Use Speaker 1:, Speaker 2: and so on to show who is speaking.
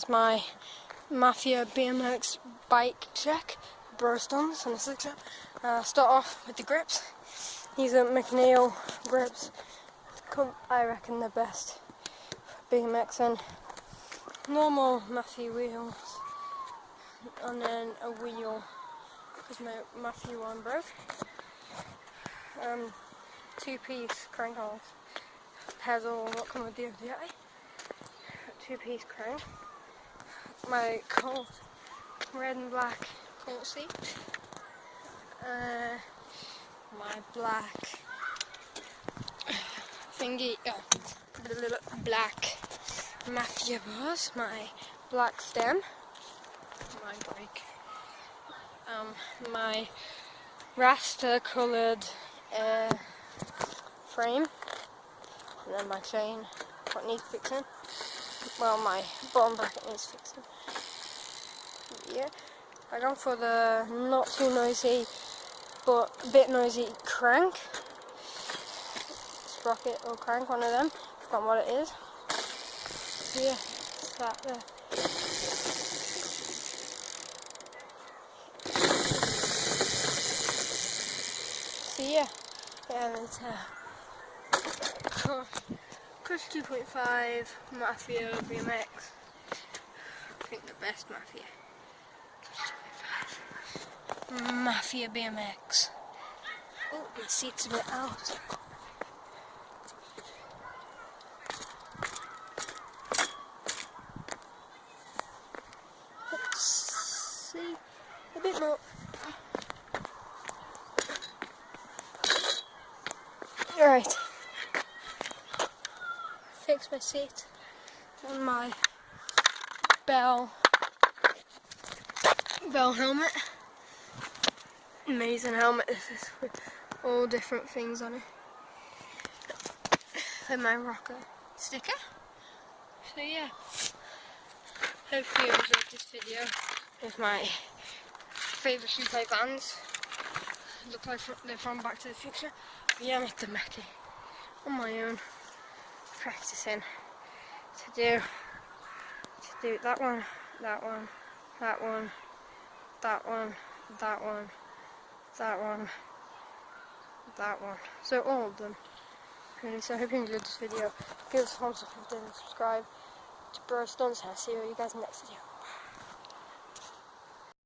Speaker 1: It's my Mafia BMX bike check, Burstons and a 6-up. Start off with the grips. These are McNeil grips. I reckon they're best BMX, and normal Mafia wheels, and then a wheel because my Mafia one broke. 2-piece crank arms, pedal not come with the ODI, 2-piece crank, my Colt red and black Colt seat, my black thingy, black Mafia bars, my black stem, my brake, my raster coloured frame, and then my chain, what needs fixing. Well, my bottom bracket needs fixing. Yeah, I gone for the not too noisy but a bit noisy crank, sprocket or crank, one of them. Forgot what it is. So yeah, it's that there. So yeah, it's Crush 2.5 Mafia BMX. I think the best Mafia. Crush 2.5 Mafia BMX. Oh, the seat's a bit out. Let's see a bit more. Alright. Fix my seat and my Bell helmet. Amazing helmet this is, with all different things on it. And my rocker sticker. So yeah, hopefully you enjoyed this video with my favourite shoe type bands. Look like they're from Back to the Future. But yeah, I'm at the Mecca on my own, practicing to do that one, that one, that one, that one, that one, that one, that one. So all of them. And so I hope you enjoyed this video. Give us a thumbs up if you didn't subscribe to Burstons. I'll see you guys in the next video.